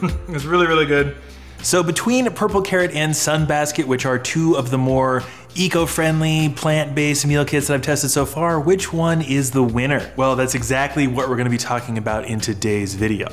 It's really, really good. So between Purple Carrot and Sunbasket, which are two of the more eco-friendly, plant-based meal kits that I've tested so far, which one is the winner? Well, that's exactly what we're gonna be talking about in today's video.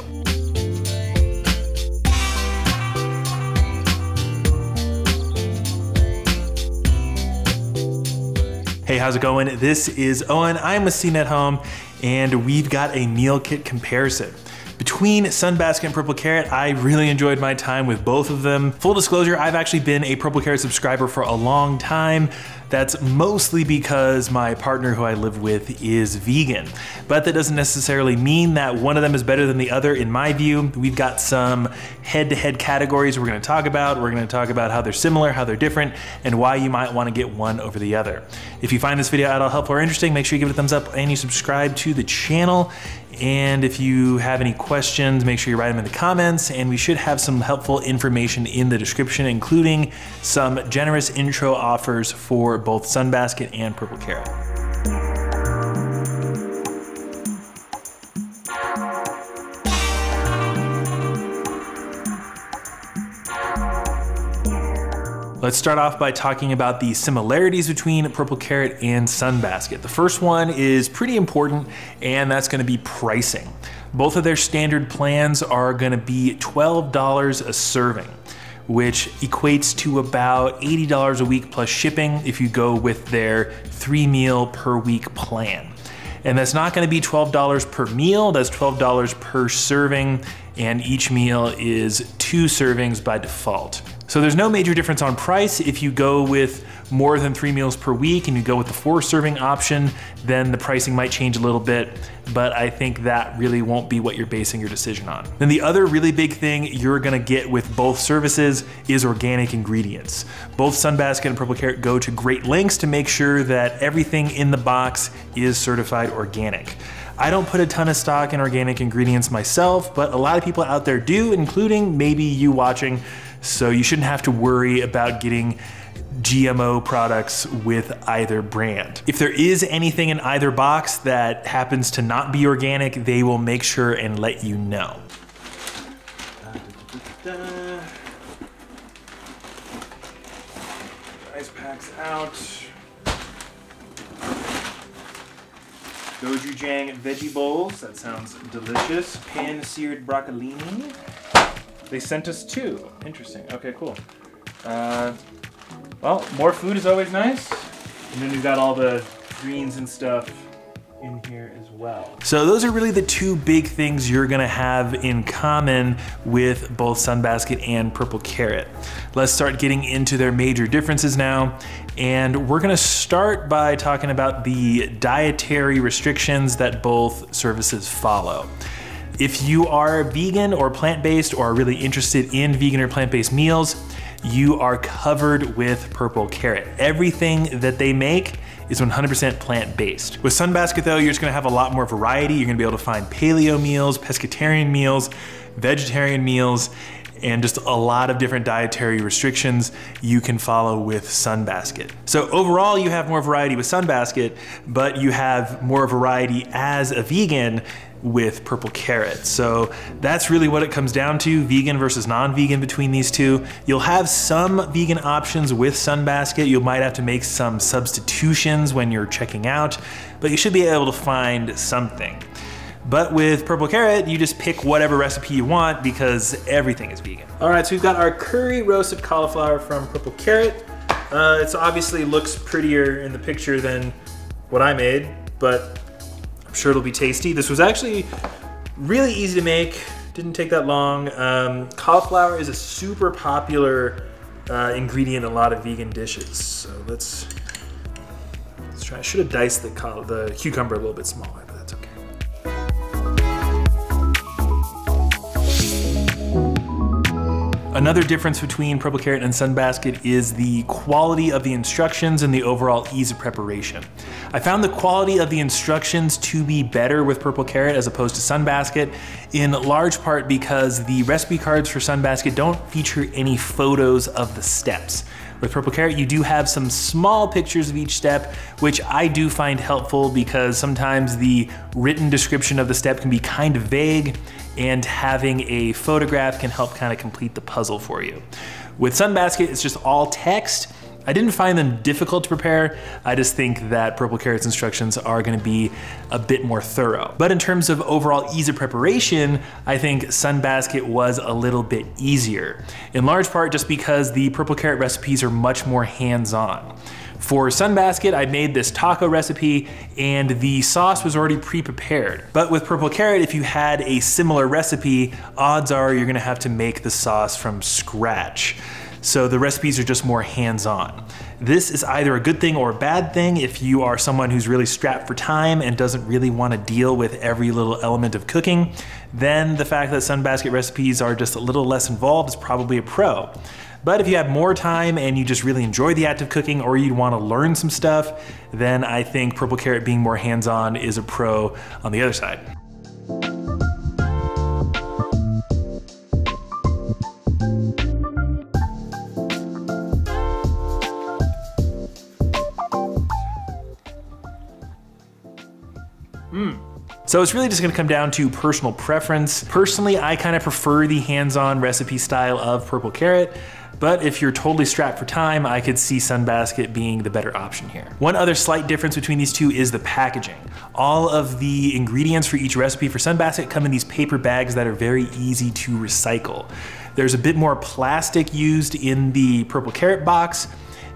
Hey, how's it going? This is Owen, I'm with CNET Home, and we've got a meal kit comparison. Between Sunbasket and Purple Carrot, I really enjoyed my time with both of them. Full disclosure, I've actually been a Purple Carrot subscriber for a long time. That's mostly because my partner who I live with is vegan. But that doesn't necessarily mean that one of them is better than the other in my view. We've got some head-to-head categories we're gonna talk about. We're gonna talk about how they're similar, how they're different, and why you might wanna get one over the other. If you find this video at all helpful or interesting, make sure you give it a thumbs up and you subscribe to the channel. And if you have any questions, make sure you write them in the comments, and we should have some helpful information in the description, including some generous intro offers for both Sunbasket and Purple Carrot. Let's start off by talking about the similarities between Purple Carrot and Sunbasket. The first one is pretty important, and that's gonna be pricing. Both of their standard plans are gonna be $12 a serving, which equates to about $80 a week plus shipping if you go with their 3-meal per week plan. And that's not gonna be $12 per meal, that's $12 per serving, and each meal is 2 servings by default. So there's no major difference on price. If you go with more than 3 meals per week and you go with the 4-serving option, then the pricing might change a little bit, but I think that really won't be what you're basing your decision on. Then the other really big thing you're gonna get with both services is organic ingredients. Both Sunbasket and Purple Carrot go to great lengths to make sure that everything in the box is certified organic. I don't put a ton of stock in organic ingredients myself, but a lot of people out there do, including maybe you watching, so you shouldn't have to worry about getting GMO products with either brand. If there is anything in either box that happens to not be organic, they will make sure and let you know. Ice packs out. Gochujang veggie bowls, that sounds delicious. Pan-seared broccolini. They sent us 2. Interesting. Okay, cool. Well, more food is always nice. And then we've got all the greens and stuff in here as well. So those are really the 2 big things you're gonna have in common with both Sunbasket and Purple Carrot. Let's start getting into their major differences now. And we're gonna start by talking about the dietary restrictions that both services follow. If you are vegan or plant-based or are really interested in vegan or plant-based meals, you are covered with Purple Carrot. Everything that they make is 100% plant-based. With Sunbasket though, you're just gonna have a lot more variety. You're gonna be able to find paleo meals, pescatarian meals, vegetarian meals, and just a lot of different dietary restrictions you can follow with Sunbasket. So overall, you have more variety with Sunbasket, but you have more variety as a vegan with Purple Carrot. So that's really what it comes down to, vegan versus non-vegan between these two. You'll have some vegan options with Sunbasket. You might have to make some substitutions when you're checking out, but you should be able to find something. But with Purple Carrot, you just pick whatever recipe you want because everything is vegan. All right, so we've got our curry roasted cauliflower from Purple Carrot. It obviously looks prettier in the picture than what I made, but I'm sure it'll be tasty. This was actually really easy to make, didn't take that long. Cauliflower is a super popular ingredient in a lot of vegan dishes. So let's try. I should have diced the cucumber a little bit smaller, but that's okay. Another difference between Purple Carrot and Sunbasket is the quality of the instructions and the overall ease of preparation. I found the quality of the instructions to be better with Purple Carrot as opposed to Sunbasket, in large part because the recipe cards for Sunbasket don't feature any photos of the steps. With Purple Carrot, you do have some small pictures of each step, which I do find helpful because sometimes the written description of the step can be kind of vague, and having a photograph can help kind of complete the puzzle for you. With Sunbasket, it's just all text. I didn't find them difficult to prepare. I just think that Purple Carrot's instructions are gonna be a bit more thorough. But in terms of overall ease of preparation, I think Sunbasket was a little bit easier. In large part just because the Purple Carrot recipes are much more hands-on. For Sunbasket, I made this taco recipe and the sauce was already pre-prepared. But with Purple Carrot, if you had a similar recipe, odds are you're gonna have to make the sauce from scratch. So the recipes are just more hands-on. This is either a good thing or a bad thing if you are someone who's really strapped for time and doesn't really want to deal with every little element of cooking. Then the fact that Sunbasket recipes are just a little less involved is probably a pro. But if you have more time and you just really enjoy the act of cooking, or you want to learn some stuff, then I think Purple Carrot being more hands-on is a pro on the other side. So it's really just gonna come down to personal preference. Personally, I kind of prefer the hands-on recipe style of Purple Carrot, but if you're totally strapped for time, I could see Sunbasket being the better option here. One other slight difference between these two is the packaging. All of the ingredients for each recipe for Sunbasket come in these paper bags that are very easy to recycle. There's a bit more plastic used in the Purple Carrot box,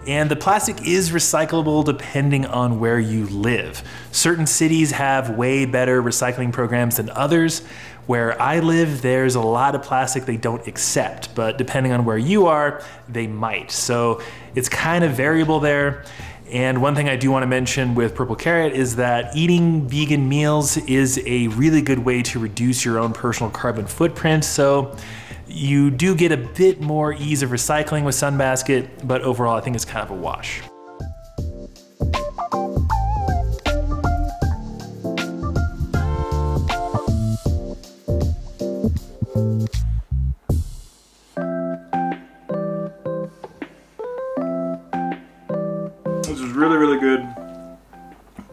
and the plastic is recyclable depending on where you live. Certain cities have way better recycling programs than others. Where I live, there's a lot of plastic they don't accept, but depending on where you are, they might. So it's kind of variable there. And one thing I do want to mention with Purple Carrot is that eating vegan meals is a really good way to reduce your own personal carbon footprint. So you do get a bit more ease of recycling with Sunbasket, but overall I think it's kind of a wash. This is really, really good.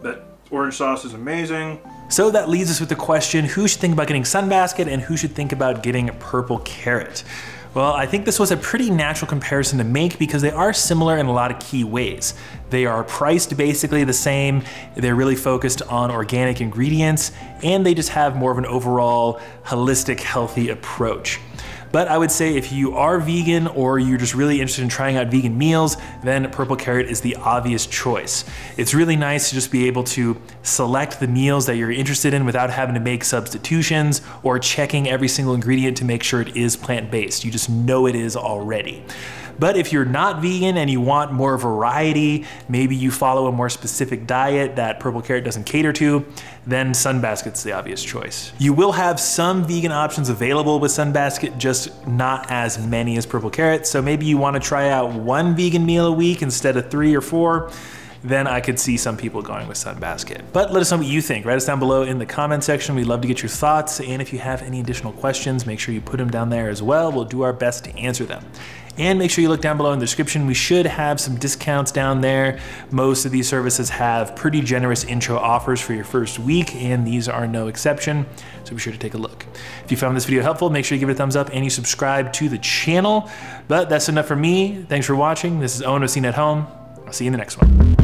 That orange sauce is amazing. So that leaves us with the question, who should think about getting Sunbasket and who should think about getting Purple Carrot? Well, I think this was a pretty natural comparison to make because they are similar in a lot of key ways. They are priced basically the same, they're really focused on organic ingredients, and they just have more of an overall holistic, healthy approach. But I would say if you are vegan or you're just really interested in trying out vegan meals, then Purple Carrot is the obvious choice. It's really nice to just be able to select the meals that you're interested in without having to make substitutions or checking every single ingredient to make sure it is plant-based. You just know it is already. But if you're not vegan and you want more variety, maybe you follow a more specific diet that Purple Carrot doesn't cater to, then Sunbasket's the obvious choice. You will have some vegan options available with Sunbasket, just not as many as Purple Carrot. So maybe you want to try out one vegan meal a week instead of 3 or 4. Then I could see some people going with Sunbasket. But let us know what you think. Write us down below in the comment section. We'd love to get your thoughts. And if you have any additional questions, make sure you put them down there as well. We'll do our best to answer them. And make sure you look down below in the description. We should have some discounts down there. Most of these services have pretty generous intro offers for your first week, and these are no exception. So be sure to take a look. If you found this video helpful, make sure you give it a thumbs up and you subscribe to the channel. But that's enough for me. Thanks for watching. This is Owen with CNET Home. I'll see you in the next one.